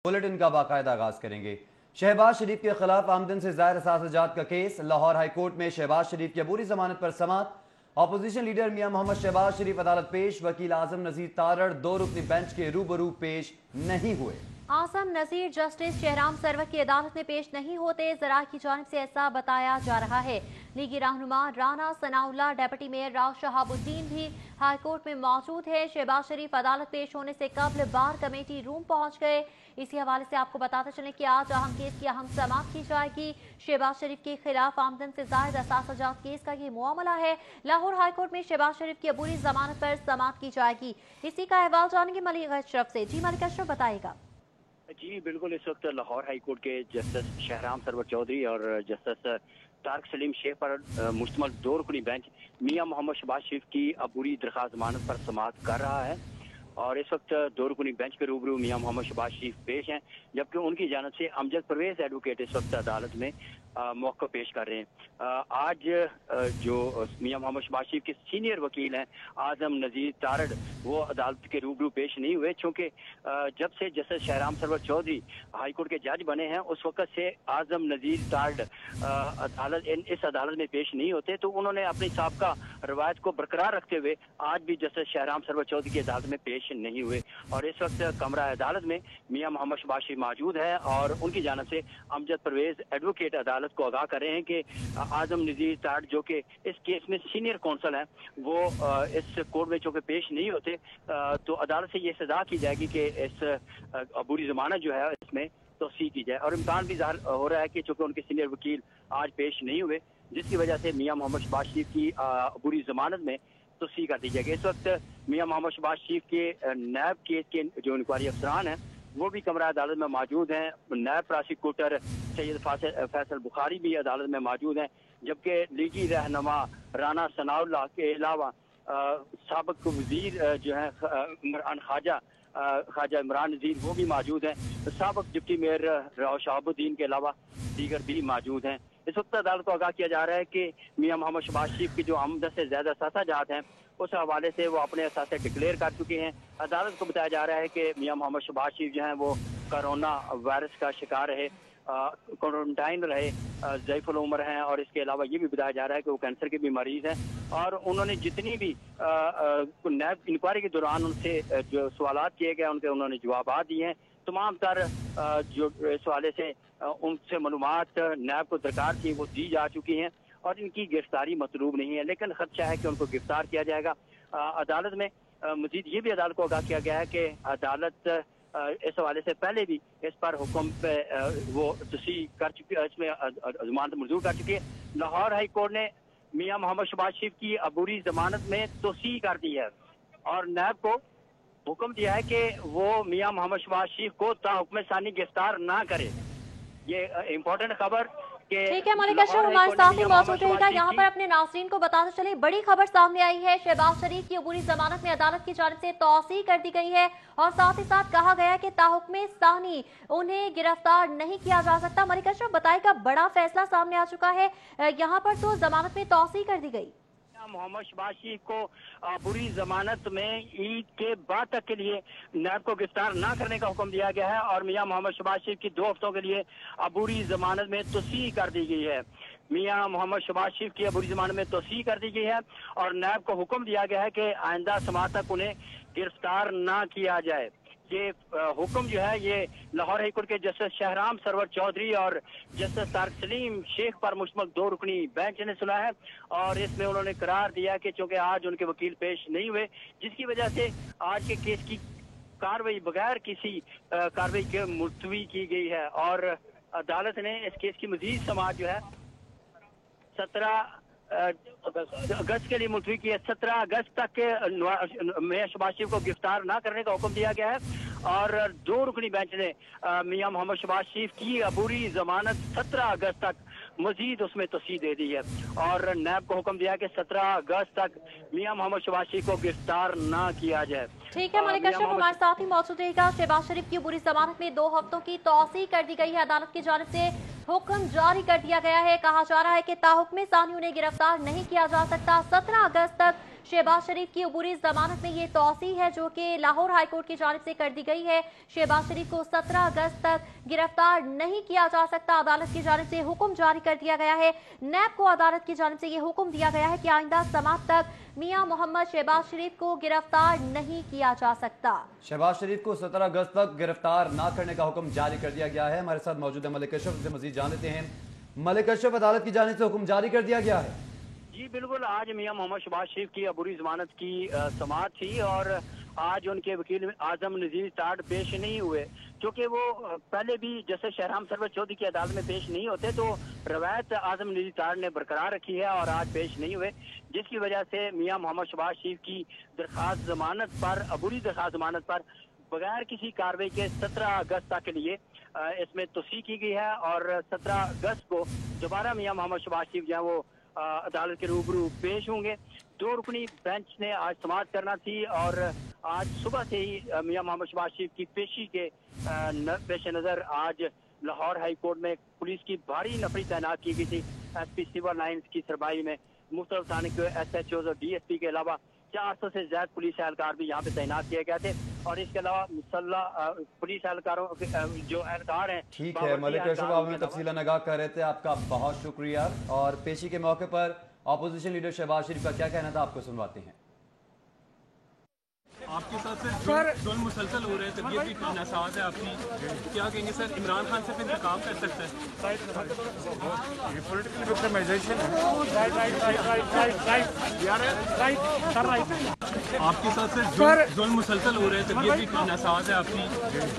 Bulletin का बाकायदा आगाज करेंगे। शहबाज शरीफ के खिलाफ आमदन से ज़ाहिर असासजात का केस। लाहौर हाई कोर्ट में शहबाज शरीफ की अबूरी जमानत पर समाअत। अपोजिशन लीडर मियां मोहम्मद शहबाज शरीफ अदालत पेश। वकील आजम नजीर तारड़ दो रुकनी बेंच के रूबरू पेश नहीं हुए। आजम नजीर जस्टिस शहराम सरवर की अदालत में पेश नहीं होते ज़राए की जानिब से ऐसा बताया जा रहा है। लीगी रहनुमा राना सनाउल्लाह, डेप्यूटी मेयर राव शहाबुद्दीन भी हाई कोर्ट में मौजूद है। शहबाज शरीफ अदालत पेश होने से कबल बार कमेटी रूम पहुंच गए। इसी हवाले से आपको बताते चलें कि आज अहम केस की अहम समाअत की जाएगी। शहबाज शरीफ के खिलाफ आमदन से ज़ायद असासजात केस का ये मामला है। लाहौर हाई कोर्ट में शहबाज शरीफ की अबूरी जमानत पर समाअत की जाएगी। इसी का अहवाल जानेंगे मलिक अशरफ से। जी मलिक अशरफ बताएगा। जी बिल्कुल, इस वक्त लाहौर हाई कोर्ट के जस्टिस शहराम सरवर चौधरी और जस्टिस तारक सलीम शेख पर मुश्तमल दो रुकनी बेंच मियां मोहम्मद शहबाज शरीफ की अबूरी दरख्वास्त जमानत पर समाअत कर रहा है और इस वक्त दो रुकनी बेंच के रूबरू मियां मोहम्मद शहबाज शरीफ पेश हैं, जबकि उनकी जानिब से अमजद परवेज एडवोकेट इस वक्त अदालत में मौक़िफ़ पेश कर रहे हैं। आज जो मियां मोहम्मद शहबाज शरीफ के सीनियर वकील हैं आजम नजीर तारड़, वो अदालत के रूबरू पेश नहीं हुए, चूँकि जब से justice Shahram Sarwar Chaudhry high court के जज बने हैं उस वक्त से आजम नजीर तारड़ इस अदालत में पेश नहीं होते, तो उन्होंने अपनी साबका रवायत को बरकरार रखते हुए आज भी जस्टिस शहराम सरवर चौधरी की अदालत में पेश नहीं हुए। और इस वक्त कमरा अदालत में मियां मोहम्मद शहबाज शरीफ मौजूद है और उनकी जानिब से अमजद परवेज एडवोकेट अदालत को आगाह कर रहे हैं कि आजम नजीर तारड़ जो कि इस केस में सीनियर कौंसल हैं, वो इस कोर्ट में चूँकि पेश नहीं होते तो अदालत से ये सजा की जाएगी कि इस अबूरी जमानत जो है इसमें तोसी की जाए। और इम्कान भी ज़ाहिर हो रहा है कि चूँकि उनके सीनियर वकील आज पेश नहीं हुए, जिसकी वजह से मियां मोहम्मद शहबाज शरीफ की अबूरी जमानत में तोसी कर दी जाएगी। इस वक्त मियां मोहम्मद शहबाज शरीफ के नैब केस के जो इंक्वायरी अफसरान हैं वो भी कमरा अदालत में मौजूद हैं। नैब प्रोसिक्यूटर सैयद फैसल बुखारी भी अदालत में मौजूद हैं, जबकि लीगी रहनुमा राना सनाउल्लाह के अलावा साबिक वजीर जो है ख्वाजा इमरान नज़ीर वो भी मौजूद हैं। साबिक डिप्टी मेयर राव शहाबुद्दीन के अलावा दीगर भी मौजूद हैं। इस वक्त अदालत को आगाह किया जा रहा है कि मियां मोहम्मद शहबाज शरीफ की जो आमदन से ज़्यादा असासाजात हैं उस हवाले से वो अपने असासे डिक्लेयर कर चुके हैं। अदालत को बताया जा रहा है कि मियां मोहम्मद शहबाज शरीफ जो हैं वो कोरोना वायरस का शिकार रहे, क्वारंटाइन रहे, ज़ईफ़ुल उम्र हैं और इसके अलावा ये भी बताया जा रहा है कि वो कैंसर के भी मरीज़ हैं। और उन्होंने जितनी भी नैब इंक्वायरी के दौरान उनसे जो सवालात किए गए उन्होंने जवाब दिए हैं। तमाम तर जो इस हवाले से उनसे मालूमात नैब को दरकार थी वो दी जा चुकी हैं और इनकी गिरफ्तारी मतलूब नहीं है, लेकिन खदशा है कि उनको गिरफ्तार किया जाएगा। अदालत में मजीद ये भी अदालत को आगाह किया गया है कि अदालत इस हवाले से पहले भी इस पर हुक्म पे वो तसी कर चुकी है, इसमें जमानत मंजूर कर चुकी है। लाहौर हाई कोर्ट ने मियां मोहम्मद शहबाज शरीफ की अबूरी जमानत में तोसी कर दी है और नैब को हुक्म दिया है कि वो मियां मोहम्मद शहबाज शरीफ को ताहुक्म सानी गिरफ्तार ना करे। ये इम्पोर्टेंट खबर। ठीक है मलिक अशरफ हमारे साथ ही मौजूद रहेगा। यहाँ पर अपने नाज़रीन को बताते चले बड़ी खबर सामने आई है। शहबाज शरीफ की अबूरी जमानत में अदालत की जानिब से तौसी कर दी गई है और साथ ही साथ कहा गया है कि ताहुक्म सानी उन्हें गिरफ्तार नहीं किया जा सकता। मलिक अशरफ बताएगा, बड़ा फैसला सामने आ चुका है, यहाँ पर तो जमानत में तौसी कर दी गई। मोहम्मद शहबाज शरीफ को बुरी जमानत में ईद के बाद तक के लिए नैब को गिरफ्तार न करने का हुक्म दिया गया है और मियां मोहम्मद शहबाज शरीफ की 2 हफ्तों के लिए अबूरी जमानत में तोसी कर दी गई है। मियां मोहम्मद शहबाज शरीफ की अबूरी जमानत में तोसी कर दी गई है और नैब को हुक्म दिया गया है कि आइंदा समाअत तक उन्हें गिरफ्तार न किया जाए। ये हुक्म जो है ये लाहौर हाई कोर्ट के जस्टिस शहराम सरवर चौधरी और जस्टिस तारक सलीम शेख पर मुश्तमल 2 रुकनी बेंच ने सुना है और इसमें उन्होंने करार दिया कि चूंकि आज उनके वकील पेश नहीं हुए, जिसकी वजह से आज के केस की कार्रवाई बगैर किसी कार्रवाई के मुलतवी की गई है और अदालत ने इस केस की मजीद समाअत जो है 17 अगस्त के लिए मुलतवी की है। 17 अगस्त तक के मियां शहबाज शरीफ को गिरफ्तार न करने का हुक्म दिया गया है और 2 रुकनी बेंच ने मियां मोहम्मद शहबाज शरीफ की अबूरी जमानत 17 अगस्त तक मजीद उसमें तोसी दे दी है और नैब को हुक्म दिया कि 17 अगस्त तक मियां मोहम्मद शहबाज शरीफ को गिरफ्तार न किया जाए। ठीक है मलिक अशरफ हमारे साथ ही मौजूद रहेगा। शहबाज शरीफ की बुरी जमानत में 2 हफ्तों की तौसी कर दी गई है। अदालत की जानिब से हुक्म जारी कर दिया गया है। कहा जा रहा है कि ताहुक्म सानी उन्हें गिरफ्तार नहीं किया जा सकता। 17 अगस्त तक शहबाज शरीफ की अबूरी जमानत में ये तौसी है जो कि लाहौर हाई कोर्ट की जानिब से कर दी गई है। शहबाज शरीफ को 17 अगस्त तक गिरफ्तार नहीं किया जा सकता। अदालत की जानिब से हुक्म जारी कर दिया गया है। नैब को अदालत की जानिब से ये हुक्म दिया गया है कि आइंदा समात तक मियां मोहम्मद शहबाज शरीफ को गिरफ्तार नहीं किया जा सकता। शहबाज शरीफ को 17 अगस्त तक गिरफ्तार न करने का हुक्म जारी कर दिया गया है। हमारे साथ मौजूद है मलिक अशरफ, से मजीद जान लेते हैं। मलिक अशरफ, अदालत की जानिब से हुक्म जारी कर दिया गया है? जी बिल्कुल, आज मियां मोहम्मद शहबाज शरीफ की अबूरी जमानत की समाअत थी और आज उनके वकील आजम नजीर ताड़ पेश नहीं हुए, क्योंकि वो पहले भी जस्टिस शहराम सरवर चौधरी की अदालत में पेश नहीं होते, तो रवायत आजम नजीर ताड़ ने बरकरार रखी है और आज पेश नहीं हुए, जिसकी वजह से मियां मोहम्मद शहबाज शरीफ की दरखास्त जमानत पर, अबूरी दरखास्त जमानत पर बगैर किसी कार्रवाई के 17 अगस्त तक के लिए इसमें तोसी की गई है और 17 अगस्त को दोबारा मियां मोहम्मद शहबाज शरीफ जो है वो अदालत के रूबरू पेश होंगे। 2 रुकनी बेंच ने आज समाअत करना थी और आज सुबह से ही मियां मोहम्मद शहबाज शरीफ की पेशी के पेश नज़र आज लाहौर हाई कोर्ट में पुलिस की भारी नफरी तैनात की गई थी। SP सिविल लाइन्स की सरबराही में मुख्तलिफ थाने के SHOs और DSP के अलावा 400 से ज्यादा पुलिस एहलकार भी यहाँ पे तैनात किए गए थे और इसके अलावा मुसल्लह पुलिस एहलकारों जो एहलकार हैं। ठीक है मलिक अशरफ, आप हमें तफसीलन आगाह कर रहे थे, आपका बहुत शुक्रिया। और पेशी के मौके पर अपोजिशन लीडर शहबाज शरीफ का क्या कहना था, आपको सुनवाते हैं। आपके साथ जुल्म मुसलसल हो रहे हैं, तबीयत भी नासाज है आपकी, क्या कहेंगे सर? इमरान खान सिर्फ इंतकाम कर सकता है? ये पॉलिटिकल विक्टिमाइजेशन है। आपके साथ सर जुल्म मुसलसल हो रहे हैं, तबीयत भी नासाज है आपकी,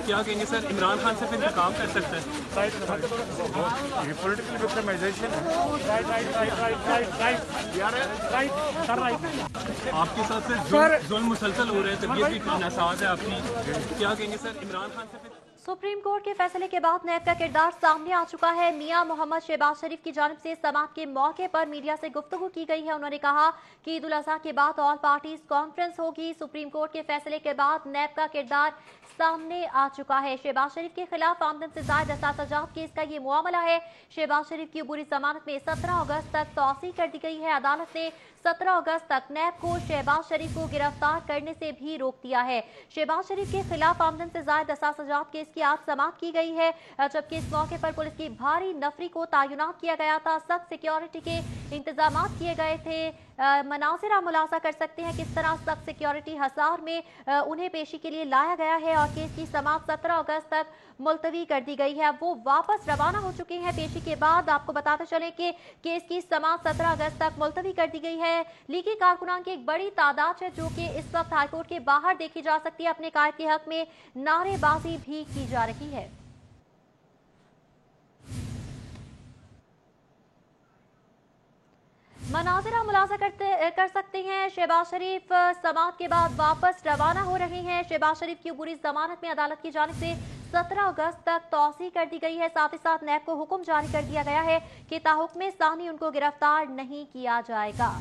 क्या कहेंगे सर? इमरान खान सिर्फ इंतकाम कर सकता है? ये पॉलिटिकल विक्टिमाइजेशन है। आपके साथ सर जुल्म मुसलसल हो रहे हैं, तबीयत भी नासाज है आपकी, क्या कहेंगे सर? इमरान खान से सुप्रीम कोर्ट के फैसले के बाद नैब का किरदार सामने आ चुका है। मियां मोहम्मद शहबाज शरीफ की जानिब से समाअत के मौके पर मीडिया से गुफ्तगू की गई है। उन्होंने कहा कि ईद उल अजहा के बाद ऑल पार्टीज कॉन्फ्रेंस होगी। सुप्रीम कोर्ट के फैसले के बाद नैब का किरदार सामने आ चुका है। शहबाज शरीफ के खिलाफ आमदन से जायद असासाजात केस का ये मामला है। शहबाज शरीफ की अबूरी जमानत में 17 अगस्त तक तौसी कर दी गई है। अदालत ने 17 अगस्त तक नैब को शहबाज शरीफ को गिरफ्तार करने से भी रोक दिया है। शहबाज शरीफ के खिलाफ आमदन से जायद असासाजात केस की आज समाअत की गई है, जबकि इस मौके पर पुलिस की भारी नफरी को तैनात किया गया था। सख्त सिक्योरिटी के इंतजाम किए गए थे। मनासिर आप मुलाजा कर सकते हैं किस तरह सख्त सिक्योरिटी हसार में उन्हें पेशी के लिए लाया गया है और केस की समाअत 17 अगस्त तक मुलतवी कर दी गई है। वो वापस रवाना हो चुके हैं पेशी के बाद। आपको बताते चले कि केस की समाअत 17 अगस्त तक मुलतवी कर दी गई है। लीगी कारकुनान की एक बड़ी तादाद है जो कि इस वक्त हाईकोर्ट के बाहर देखी जा सकती है। अपने कायद के हक में नारेबाजी भी की जा रही है। मनाज़िर हम मुलाजा कर सकते हैं। शहबाज शरीफ समाअत के बाद वापस रवाना हो रहे हैं। शहबाज शरीफ की अबूरी जमानत में अदालत की जानिब से 17 अगस्त तक तौसी कर दी गई है। साथ ही साथ नैब को हुक्म जारी कर दिया गया है कि ताहुक्म सानी उनको गिरफ्तार नहीं किया जाएगा।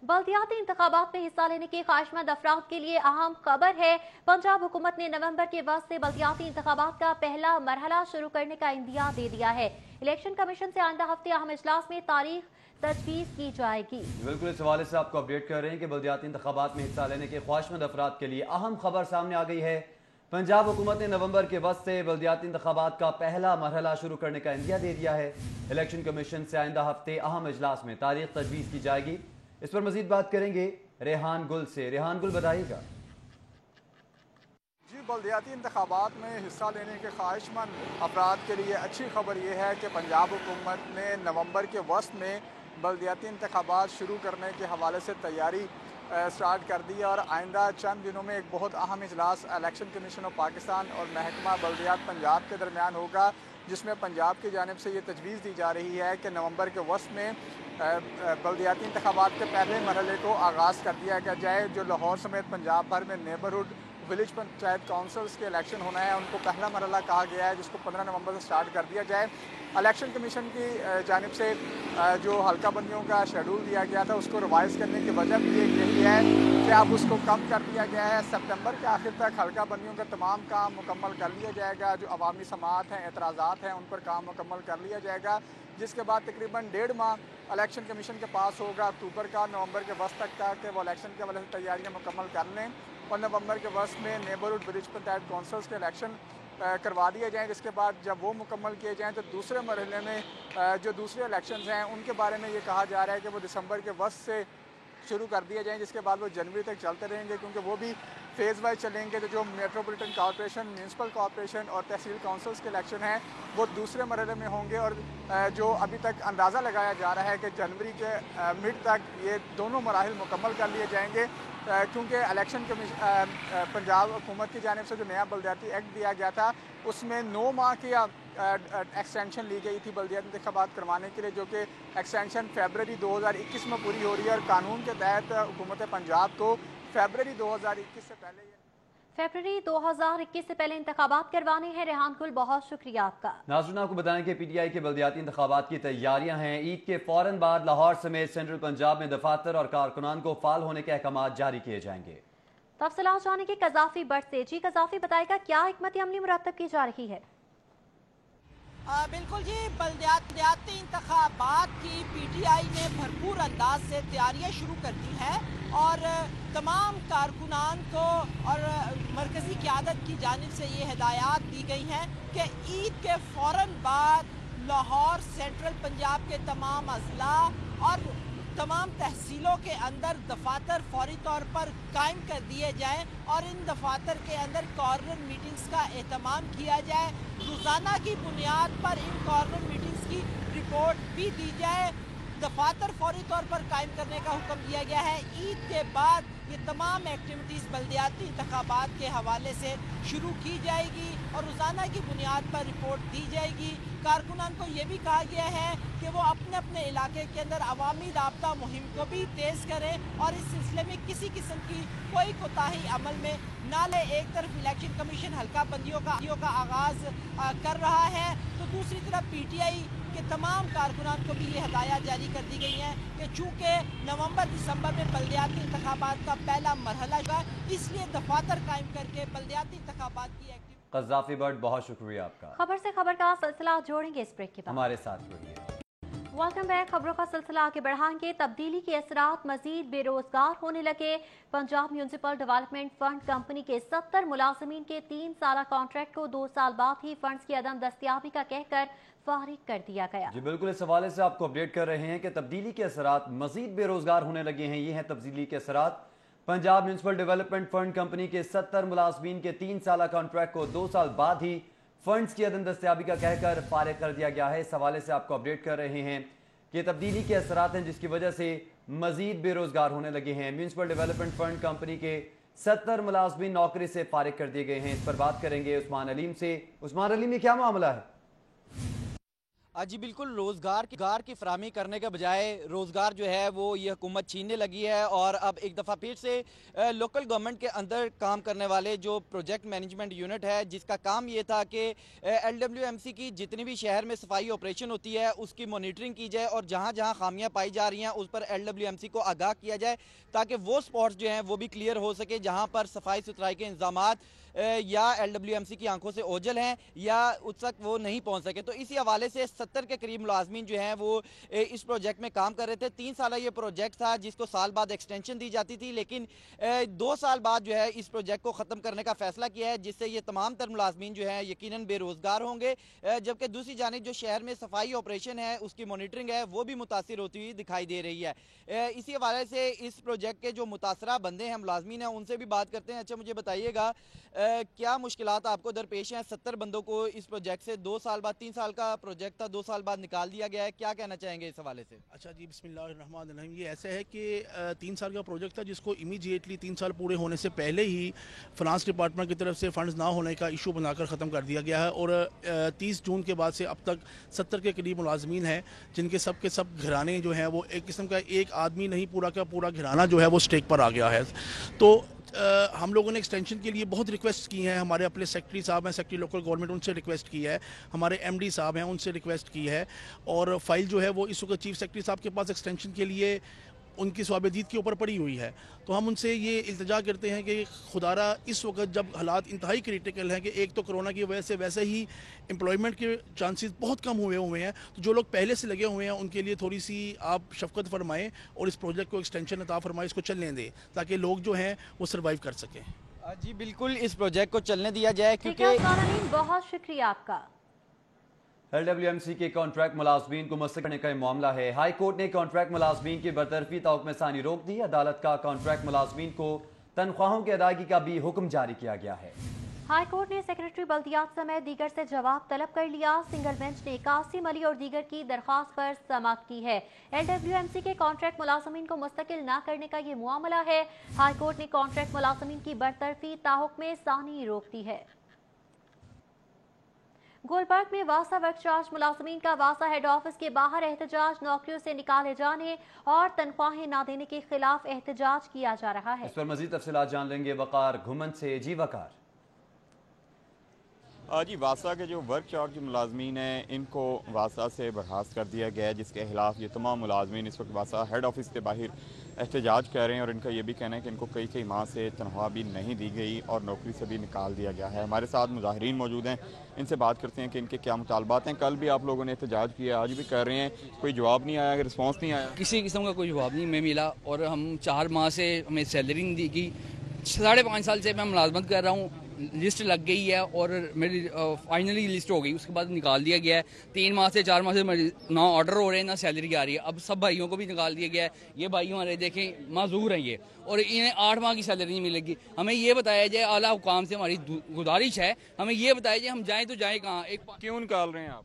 बल्दियाती इंतखाबात में हिस्सा लेने के ख्वाहिशमंद अफराद के लिए अहम खबर है। पंजाब हुकूमत ने नवंबर के वक्त से बल्दियाती इंतखाबात का पहला मरहला शुरू करने का इंदिया दे दिया है। इलेक्शन कमीशन से आइंदा हफ्ते अहम इजलास में तारीख तजवीज़ की जाएगी। बिल्कुल, इस हवाले से आपको अपडेट कर रहे हैं कि बल्दियाती इंतखाबात में हिस्सा लेने के ख्वाहिशमंद अफराद के लिए अहम खबर सामने आ गई है। पंजाब हुकूमत ने नवंबर के वक्त से बल्दियाती इंतखाबात का पहला मरहला शुरू करने का इंदिया दे दिया है। इलेक्शन कमीशन से आइंदा हफ्ते अहम इजलास में तारीख तजवीज़ की जाएगी। इस पर मजीद बात करेंगे रेहान गुल से। रेहान गुल, बताइएगा। जी, बल्दियाती इंतखाबात में हिस्सा लेने के ख्वाहिशमंद अफराद के लिए अच्छी खबर यह है कि पंजाब हुकूमत ने नवंबर के वस्त में बल्दियाती इंतखाबात शुरू करने के हवाले से तैयारी स्टार्ट कर दी और आइंदा चंद दिनों में एक बहुत अहम इजलास इलेक्शन कमीशन ऑफ पाकिस्तान और महकमा बल्दियात पंजाब के दरमियान होगा, जिसमें पंजाब की जानिब से ये तजवीज़ दी जा रही है कि नवंबर के वस्त में बल्दियाती इंतखाबात के पहले मरहले को आगाज़ कर दिया गया जाए। जो लाहौर समेत पंजाब भर में नेबरहुड विलेज पंचायत काउंसिल्स के इलेक्शन होना है, उनको पहला मरहला कहा गया है, जिसको 15 नवंबर से स्टार्ट कर दिया जाए। इलेक्शन कमीशन की जानिब से जो हल्का बंदियों का शेड्यूल दिया गया था उसको रिवाइज़ करने की वजह भी यही है कि अब उसको कम कर दिया गया है। सितंबर के आखिर तक हल्का बंदियों का तमाम काम मुकम्मल कर लिया जाएगा। जो अवामी समाअत हैं, एतराज़ात हैं, उन पर काम मुकम्मल कर लिया जाएगा। जिसके बाद तकरीबन 1.5 माह इलेक्शन कमीशन के पास होगा अक्टूबर का नवंबर के वस्त तक का कि वो इलेक्शन के हवाले से तैयारियाँ मुकम्मल कर लें और नवंबर के वस्त में नेबरहुड ब्रिज पंचायत कौंसल्स के इलेक्शन करवा दिए जाएँ। जिसके बाद जब वो मुकम्मल किए जाएँ तो दूसरे मरहले में जो दूसरे इलेक्शंस हैं उनके बारे में ये कहा जा रहा है कि वो दिसंबर के वस्त से शुरू कर दिए जाएँ, जिसके बाद वो जनवरी तक चलते रहेंगे, क्योंकि वो भी फेज़ वाइज चलेंगे। तो जो मेट्रोपॉलिटन कॉर्पोरेशन, म्यूनसिपल कॉर्पोरेशन और तहसील काउंसिल्स के इलेक्शन हैं वो दूसरे मरहले में होंगे और जो अभी तक अंदाज़ा लगाया जा रहा है कि जनवरी के मिड तक ये दोनों मराहिल मुकम्मल कर लिए जाएंगे, क्योंकि इलेक्शन कमीशन पंजाब हुकूमत की जानिब से जो नया बल्दियाती एक्ट दिया गया था उसमें 9 माह की एक्सटेंशन ली गई थी बल्दियाती इंतखाबात करवाने के लिए, जो कि एक्सटेंशन फरवरी 2021 में पूरी हो रही है और कानून के तहत हुकूमत पंजाब को फरवरी 2021 से पहले फरवरी 2021 से पहले इंतखाबात करवाने हैं। रेहान कुल, बहुत शुक्रिया आपका। नाज़रीन, आपको बताएं कि पीटीआई के बल्दियाती इंतखाबात की तैयारियां हैं। ईद के फौरन बाद लाहौर समेत सेंट्रल पंजाब में दफातर और कारकुनान को फाल होने के अहकाम जारी किए जाएंगे। तफसीलात जाने के कज़ाफी बट से। जी कज़ाफी, बताएगा क्या हिकमत अमली मुरतब की जा रही है? बिल्कुल जी, बल्दियाती इंतखाबात की पीटीआई ने भरपूर अंदाज से तैयारियां शुरू कर दी हैं और तमाम कारकुनान को और मरकज़ी क़यादत की जानिब से ये हिदायत दी गई हैं कि ईद के फ़ौरन बाद लाहौर सेंट्रल पंजाब के तमाम अज़ला और तमाम तहसीलों के अंदर दफातर फौरी तौर पर कायम कर दिए जाएं और इन दफातर के अंदर कॉर्नर मीटिंग्स का एहतमाम किया जाए। रोज़ाना की बुनियाद पर इन कॉर्नर मीटिंग्स की रिपोर्ट भी दी जाए। दफातर फौरी तौर पर कायम करने का हुक्म दिया गया है। ईद के बाद ये तमाम एक्टिविटीज़ बल्दियाती इंतखाबात के हवाले से शुरू की जाएगी और रोज़ाना की बुनियाद पर रिपोर्ट दी जाएगी। कारकुनान को ये भी कहा गया है कि वो अपने अपने इलाके के अंदर अवामी राब्ता मुहिम को भी तेज़ करें और इस सिलसिले में किसी किस्म की कोई कोताही अमल में ना ले। एक तरफ इलेक्शन कमीशन हल्का बंदियों का आगाज़ कर रहा है तो दूसरी तरफ पीटीआई के तमाम कारकुनान को भी ये हदायत जारी कर दी गई हैं कि चूँकि नवंबर दिसंबर में बल्दियाती इंतखाबात का पहला मरहला है, इसलिए दफातर कायम करके बल्दियाती इंतखाबात की एक्टिविटी। कज़ाफी बट, बहुत शुक्रिया आपका। खबर से खबर का सिलसिला जोड़ेंगे इस ब्रेक के बाद। हमारे साथ रहिए। Welcome back. खबरों का सिलसिला आगे बढ़ाएंगे। तब्दीली के असरात, मजीद बेरोजगार होने लगे। Punjab municipal development fund company के 70 मुलाजमीन के 3 साल कॉन्ट्रैक्ट को 2 साल बाद ही फंड्स की अदम दस्तियाबी का कहकर फारिग कर दिया गया। जी बिल्कुल, इस हवाले से आपको अपडेट कर रहे हैं कि तब्दीली के असरात, मजीद बेरोजगार होने लगे हैं। ये हैं तब्दीली के असरात। Punjab municipal development fund company के 70 मुलाजमीन के 3 साल कॉन्ट्रैक्ट को 2 साल बाद ही फंड्स की अदम दस्तियाबी का कहकर फारिग कर दिया गया है। इस हवाले से आपको अपडेट कर रहे हैं कि तब्दीली के असरात हैं जिसकी वजह से मजीद बेरोजगार होने लगे हैं। म्यूनसिपल डेवलपमेंट फंड कंपनी के 70 मुलाजमीन नौकरी से फारिग कर दिए गए हैं। इस पर बात करेंगे उस्मान अलीम से। उस्मान अलीम, ये क्या मामला है? जी बिल्कुल, रोज़गार की फराहमी करने के बजाय रोज़गार जो है वो ये हुकूमत छीनने लगी है और अब एक दफ़ा फिर से लोकल गवर्नमेंट के अंदर काम करने वाले जो प्रोजेक्ट मैनेजमेंट यूनिट है, जिसका काम ये था कि LWMC की जितनी भी शहर में सफाई ऑपरेशन होती है उसकी मॉनिटरिंग की जाए और जहाँ जहाँ खामियाँ पाई जा रही हैं उस पर LWMC को आगाह किया जाए ताकि वो स्पॉट्स जो हैं वो भी क्लियर हो सके जहाँ पर सफाई सुथराई के इंतजामात या LWMC की आंखों से ओझल हैं या उस तक वो नहीं पहुंच सके। तो इसी हवाले से 70 के करीब मुलाजमीन जो हैं वो इस प्रोजेक्ट में काम कर रहे थे। 3 साल ये प्रोजेक्ट था जिसको साल बाद एक्सटेंशन दी जाती थी, लेकिन 2 साल बाद जो है इस प्रोजेक्ट को ख़त्म करने का फैसला किया है, जिससे ये तमाम तर मुलाजमीन जो है यकीनन बेरोज़गार होंगे। जबकि दूसरी जानिब जो शहर में सफाई ऑपरेशन है उसकी मॉनिटरिंग है वो भी मुतासिर होती हुई दिखाई दे रही है। इसी हवाले से इस प्रोजेक्ट के जो मुतासरा बंदे हैं, मुलाजमीन हैं, उनसे भी बात करते हैं। अच्छा, मुझे बताइएगा क्या मुश्किलात आपको दरपेश हैं? 70 बंदों को इस प्रोजेक्ट से 2 साल बाद, 3 साल का प्रोजेक्ट था, 2 साल बाद निकाल दिया गया है, क्या कहना चाहेंगे इस हवाले से? अच्छा जी, बिस्मिल्लाहिर्रहमानिर्रहीम। ये ऐसे है कि 3 साल का प्रोजेक्ट था जिसको इमीडिएटली 3 साल पूरे होने से पहले ही फाइनेंस डिपार्टमेंट की तरफ से फंड्स ना होने का इशू बनाकर ख़त्म कर दिया गया है और 30 जून के बाद से अब तक 70 के करीब मुलाजमीन हैं जिनके सब के सब घराने जो हैं वो एक किस्म का, एक आदमी नहीं पूरा का पूरा घराना जो है वो स्टेक पर आ गया है। तो हम लोगों ने एक्सटेंशन के लिए बहुत रिक्वेस्ट की हैं। हमारे अपने सेक्रेटरी साहब हैं, सेक्रेटरी लोकल गवर्नमेंट, उनसे रिक्वेस्ट की है। हमारे MD साहब हैं, उनसे रिक्वेस्ट की है और फाइल जो है वो इस वक्त चीफ सेक्रेटरी साहब के पास एक्सटेंशन के लिए ان کی ثوابدید کے اوپر پڑی ہوئی ہے. تو ہم ان سے یہ التجا کرتے ہیں کہ خدارہ اس وقت جب حالات انتہائی کریٹیکل ہیں کہ ایک تو کرونا کی وجہ سے ویسے ہی امپلائمنٹ کے چانسز بہت کم ہوئے ہیں، تو جو لوگ پہلے سے لگے ہوئے ہیں ان کے لیے تھوڑی سی آپ شفقت فرمائیں اور اس پروجیکٹ کو ایکسٹینشن عطا فرمائیں، اس کو چلنے دیں تاکہ لوگ جو ہیں وہ سروائیو کر سکیں. جی بالکل اس پروجیکٹ کو چلنے دیا جائے کیونکہ بہت شکریہ آپ کا. LWMC کے کانٹریکٹ ملازمین کو مستقل کرنے کا معاملہ ہے. ہائی کورٹ نے کانٹریکٹ ملازمین کی برطرفی توقع ثانی روک دی. عدالت کا کانٹریکٹ ملازمین کو تنخواہوں کی ادائیگی کا بھی حکم جاری کیا گیا ہے. ہائی کورٹ نے سیکرٹری بلدیات سمیت دیگر سے جواب طلب کر لیا. سنگل بینچ نے قاسم علی اور دیگر کی درخواست پر سماعت کی ہے. LWMC کے کانٹریکٹ ملازمین کو مستقل نہ کرنے کا یہ معاملہ ہے. ہائی کورٹ نے کانٹریکٹ ملازمین کی برطرفی تاحکم ثانی روک دی ہے. گلبرگ میں واسا ورک چارج ملازمین کا واسا ہیڈ آفس کے باہر احتجاج. نوکریوں سے نکالے جانے اور تنخواہیں نہ دینے کے خلاف احتجاج کیا جا رہا ہے. اس پر مزید تفصیلات جان لیں گے وقار گھمن سے. جی وقار. جی واسا کے جو ورک چارج ملازمین ہیں ان کو واسا سے برخاست کر دیا گیا ہے، جس کے خلاف یہ تمام ملازمین اس وقت واسا ہیڈ آفس کے باہر احتجاج کر رہے ہیں، اور ان کا یہ بھی کہنا ہے کہ ان کو کئی ماہ سے تنخواہ بھی نہیں دی گئی اور نوکری سے بھی نکال دیا گیا ہے. ہمارے ساتھ مظاہرین موجود ہیں، ان سے بات کرتے ہیں کہ ان کے کیا مطالبات ہیں. کل بھی آپ لوگوں نے احتجاج کیا، آج بھی کر رہے ہیں، کوئی جواب نہیں آیا، رسپانس نہیں آیا؟ کسی قسم کا کوئی جواب نہیں ہمیں ملا، اور ہم 4 ماہ سے ہمیں سیلری نہیں دی گئی. 5.5 سال سے میں ملازمت کر رہا ہوں، لسٹ لگ گئی ہے اور میری فائنلی لسٹ ہو گئی، اس کے بعد نکال دیا گیا ہے. 3 ماہ سے 4 ماہ سے نہ آرڈر ہو رہے ہیں نہ سیلری آ رہی ہے. اب سب بھائیوں کو بھی نکال دیا گیا ہے. یہ بھائی ہمارے دیکھیں معذور ہیں یہ، اور انہیں 8 ماہ کی سیلری نہیں ملے گی. ہمیں یہ بتایا جائے، اعلیٰ حکام سے ہماری گزارش ہے، ہمیں یہ بتایا جائے ہم جائیں تو جائیں کہاں. کیوں نکال رہے ہیں آپ؟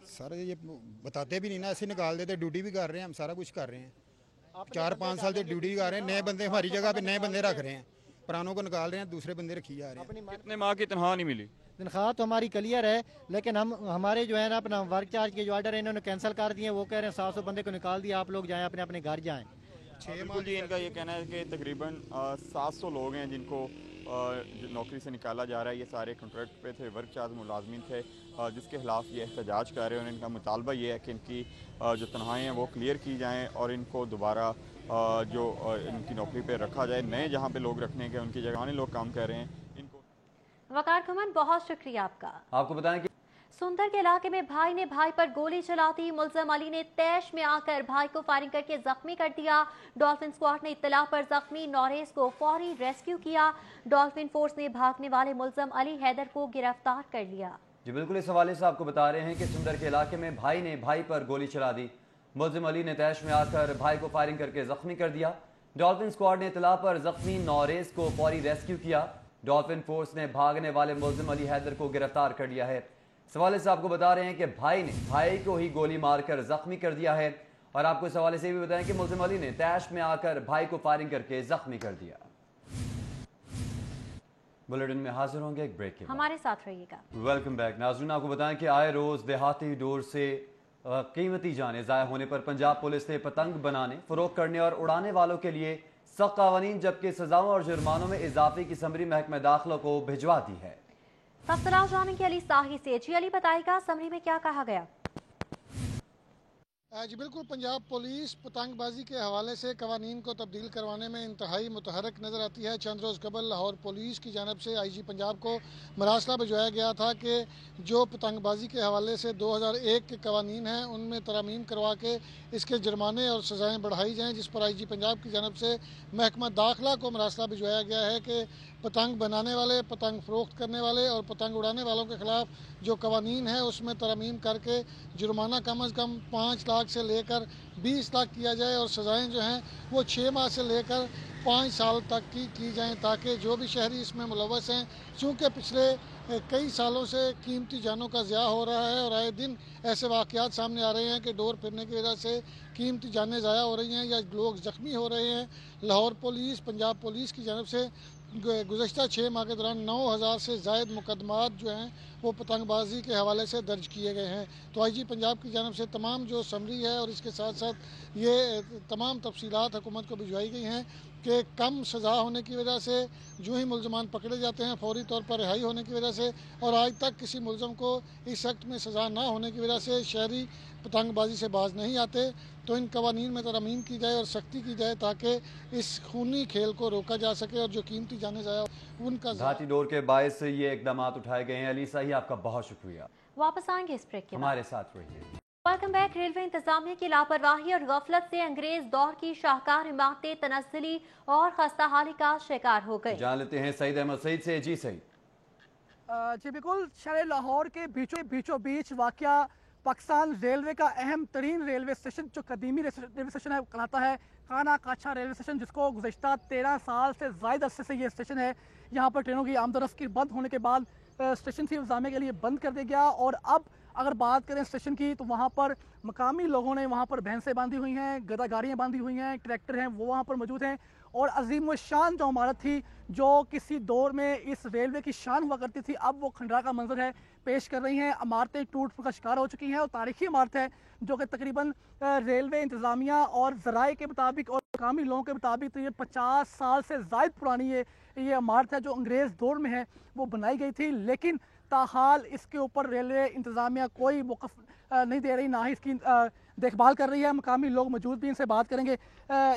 سر یہ بتاتے بھی نہیں نا، ایسے نکال دیتے. ڈیوٹی بھی کر رہے ہیں، ہم سارا کچھ کر رہے ہیں. 4-5 سال سے ڈیوٹی کر رہے ہیں. نئے بندے ہماری جگہ پہ نئے بندے رکھ رہے ہیں، پرانوں کو نکال رہے ہیں، دوسرے بندے رکھی جا رہے ہیں. کتنے ماہ کی تنخواہ نہیں ملی؟ تنخواہ تو ہماری کلیئر ہے، لیکن ہمارے جو ہے نا اپنا ورک چارج کے جو آرڈر ہیں انہوں نے کینسل کر دیے. وہ کہہ رہے ہیں 700 بندے کو نکال دیا، آپ لوگ جائیں اپنے اپنے گھر جائیں. بالکل جی، ان کا یہ کہنا ہے کہ تقریباً 700 لوگ ہیں جن کو نوکری سے نکالا جا رہا ہے. یہ سارے کانٹریکٹ پہ تھے، ورک چارج ملازمین تھے، جس کے خلاف یہ احتجاج کر رہے ہیں. اور ان کا مطالبہ یہ ہے کہ ان کی جو تنخواہیں ہیں وہ کلیئر کی جائیں اور ان کو دوبارہ جو ان کی نوکری پہ رکھا جائے. نئے جہاں پہ لوگ رکھنے کے ان کی جگہ لوگ کام کر رہے ہیں. ان کو وقار گھمن بہت شکریہ آپ کا. آپ کو بتائیں کہ سندر کے علاقے میں بھائی نے بھائی پر گولی چلا دی. ملزم علی نے تیش میں آ کر بھائی کو فائرنگ کر کے زخمی کر دیا. ڈولفن اسکواڈ نے اطلاع پر زخمی نوریز کو فوری ریسکیو کیا. ڈولفن فورس نے بھاگنے والے ملزم علی حیدر کو گرفتار کر لیا. جی بالکل، اس حوالے سے آپ کو بتا رہے ہیں کہ سندر کے علاقے میں بھائی نے بھائی پر گولی چلا دی. ملزم علی نے تیش میں آ کر بھائی کو فائرنگ کر کے زخمی کر دیا. ڈولفن اسکواڈ نے اطلاع پر زخمی نوریز کو فوری ریسکیو کیا. ڈولفن فورس نے بھاگنے والے ملزم علی حیدر کو گرفتار کر لیا ہے. اس حوالے سے آپ کو بتا رہے ہیں کہ بھائی نے بھائی کو ہی گولی مار کر زخمی کر دیا ہے. اور آپ کو اس حوالے سے بھی بتائیں کہ ملزم علی نے تیش میں آ کر بھائی کو فائرنگ کر کے زخمی کر دیا. بلیٹن میں حاضر ہوں گے ایک بریک کے بعد. ہمارے ساتھ رہیے گا. Welcome back. ناظرین آپ کو بتائیں کہ آئے روز دیہاتی ڈور سے قیمتی جانیں ضائع ہونے پر پنجاب پولیس نے پتنگ بنانے، فروخت کرنے اور اڑانے والوں کے لیے سخت قوانین جبکہ سزاؤں اور جرمانوں میں اضافے کی سمری محکمہ داخلہ کو بھجوا دی ہے. تفصیلات جانیں گے علی ساہی سے. جی علی بتائے گا سمری میں کیا کہا گیا؟ جی بالکل، پنجاب پولیس پتنگ بازی کے حوالے سے قوانین کو تبدیل کروانے میں انتہائی متحرک نظر آتی ہے. چند روز قبل لاہور پولیس کی جانب سے IG پنجاب کو مراسلہ بھجوایا گیا تھا کہ جو پتنگ بازی کے حوالے سے 2001 کے قوانین ہیں ان میں ترامیم کروا کے اس کے جرمانے اور سزائیں بڑھائی جائیں، جس پر IG پنجاب کی جانب سے محکمہ داخلہ کو مراسلہ بھجوایا گیا ہے کہ پتنگ بنانے والے، پتنگ فروخت کرنے والے اور پتنگ اڑانے والوں کے خلاف جو قوانین ہیں اس میں ترامیم کر کے جرمانہ کم از کم 5 لاکھ سے لے کر 20 لاکھ کیا جائے اور سزائیں جو ہیں وہ 6 ماہ سے لے کر 5 سال تک کی جائیں، تاکہ جو بھی شہری اس میں ملوث ہیں، چونکہ پچھلے کئی سالوں سے قیمتی جانوں کا ضیاع ہو رہا ہے اور آئے دن ایسے واقعات سامنے آ رہے ہیں کہ ڈور پھرنے کی وجہ سے قیمتی جانیں ضائع ہو رہی ہیں یا لوگ زخمی ہو رہے ہیں. لاہور پولیس، پنجاب پولیس کی جانب سے گزشتہ 6 ماہ کے دوران 9000 سے زائد مقدمات جو ہیں وہ پتنگ بازی کے حوالے سے درج کیے گئے ہیں. تو IG پنجاب کی جانب سے تمام جو سمری ہے اور اس کے ساتھ ساتھ یہ تمام تفصیلات حکومت کو بھجوائی گئی ہیں कि कम सज़ा होने की वजह से जो ही मुलजमान पकड़े जाते हैं फौरी तौर पर रिहाई होने की वजह से, और आज तक किसी मुलजम को इस एक्ट में सज़ा ना होने की वजह से शहरी पतंगबाजी से बाज नहीं आते। तो इन कवानीन में तरमीम की जाए और सख्ती की जाए ताकि इस खूनी खेल को रोका जा सके और जो कीमती जाने जाया उनका घाटी डोर के बायस ये इकदाम उठाए गए हैं। अलीसा ही आपका बहुत शुक्रिया। वापस आएंगे इस ब्रेक के बाद। हमारे साथ रहिए। Welcome back. रेलवे इंतजामिया की लापरवाही और गफलत से अंग्रेज दौर की शाहकार इमारतें तनज़्ज़ुली और खस्ताहाली का शिकार हो गई। जान लेते हैं सईद अहमद सईद से। जी सईद। जी बिल्कुल, शहर लाहौर के बीचों बीच वाक़या पाकिस्तान रेलवे का अहम तरीन रेलवे स्टेशन जो कदीमी रेलवे स्टेशन है कहलाता है खाना काछा रेलवे स्टेशन, जिसको गुज़श्ता 13 साल से ज़ायद अरसे से ये स्टेशन है। यहाँ पर ट्रेनों की आमदरफ्त बंद होने के बाद स्टेशन की इंतजामिया के लिए बंद कर दिया गया। और अब अगर बात करें स्टेशन की तो वहाँ पर मकामी लोगों ने वहाँ पर भैंसें बांधी हुई हैं, गदा गाड़ियाँ बांधी हुई हैं, ट्रैक्टर हैं वो वहाँ पर मौजूद हैं। और अजीम व शान जो इमारत थी जो किसी दौर में इस रेलवे की शान हुआ करती थी, अब वो खंडरा का मंजर है पेश कर रही हैं। इमारतें टूट फूट का शिकार हो चुकी हैं और तारीखी इमारत है जो कि तकरीबन रेलवे इंतज़ामिया और ज़राए के मुताबिक और मकामी लोगों के मुताबिक तो ये 50 साल से ज़ायद पुरानी ये इमारत है जो अंग्रेज़ दौर में है वो बनाई गई थी। लेकिन ताहाल इसके ऊपर रेलवे इंतज़ामिया कोई मौक़िफ़ नहीं दे रही, ना ही इसकी देखभाल कर रही है। मकामी लोग मौजूद भी, इनसे बात करेंगे।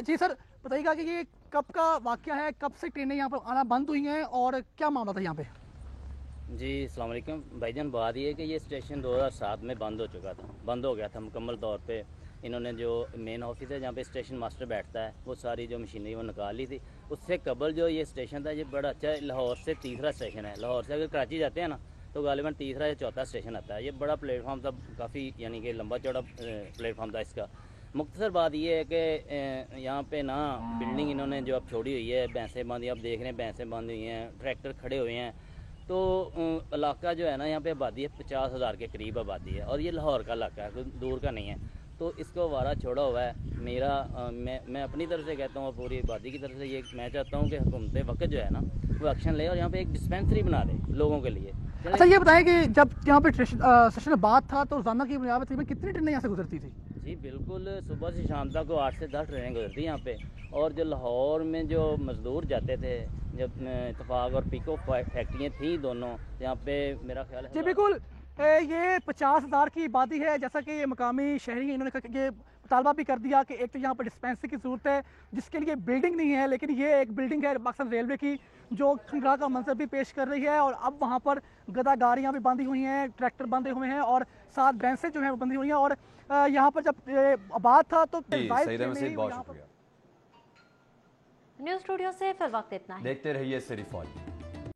जी सर, बताइएगा कि ये कब का वाक़या है, कब से ट्रेनें यहाँ पर आना बंद हुई हैं और क्या मामला था यहाँ पे? जी अस्सलाम वालेकुम भाईजान, बात ये है कि ये स्टेशन 2007 में बंद हो चुका था, बंद हो गया था मुकम्मल तौर पे। इन्होंने जो मेन ऑफिस है जहाँ पे स्टेशन मास्टर बैठता है वो सारी जो मशीनरी वो निकाल ली थी। उससे कबल जो ये स्टेशन था ये बड़ा अच्छा है, लाहौर से तीसरा स्टेशन है। लाहौर से अगर कराची जाते हैं ना तो गालिबन तीसरा या चौथा स्टेशन आता है। ये बड़ा प्लेटफॉर्म था, काफ़ी यानी कि लंबा चौड़ा प्लेटफॉर्म था इसका। मुख्तसर बात ये है कि यहाँ पे ना बिल्डिंग इन्होंने जो अब छोड़ी हुई है, भैंसें बांधी, आप देख रहे हैं भैंसें बांधी हुई हैं, ट्रैक्टर खड़े हुए हैं। तो इलाका जो है ना यहाँ पे आबादी है 50,000 के करीब आबादी है और ये लाहौर का इलाका है, कोई दूर का नहीं है। तो इसको वारा छोड़ा हुआ है। मैं अपनी तरफ से कहता हूँ और पूरी आबादी की तरफ से ये मैं चाहता हूँ कि हुकूमत वक्त जो है ना वो एक्शन ले और यहाँ पे एक डिस्पेंसरी बना दे लोगों के लिए। अच्छा ये बताएं कि जब यहाँ पे स्टेशन बाद था तो रोजाना की बुनियाद पर कितनी ट्रेनें यहाँ से गुजरती थी? जी बिल्कुल, सुबह से शाम तक को 8 से 10 ट्रेनें गुजरती यहाँ पे। और जो लाहौर में जो मजदूर जाते थे, जब इत्तेफाक और पीको फैक्ट्रियाँ थी दोनों, यहाँ पे मेरा ख्याल है जी बिल्कुल, ये 50,000 की आबादी है। जैसा कि ये मकामी शहरी हैं, इन्होंने ये मुतालबा भी कर दिया कि एक तो यहाँ पर डिस्पेंसरी की ज़रूरत है जिसके लिए बिल्डिंग नहीं है, लेकिन ये एक बिल्डिंग है पाकिस्तान रेलवे की जो खंडरा का मंजर भी पेश कर रही है। और अब वहाँ पर गदा गाड़ियाँ भी बांधी हुई हैं, ट्रैक्टर बंधे हुए हैं और साथ भैंसें जो हैं वो बंधी हुई हैं। और यहाँ पर जब आबाद था तो न्यूज़ स्टूडियो से फिर वक्त इतना है। देखते रहिए सिटी फॉल।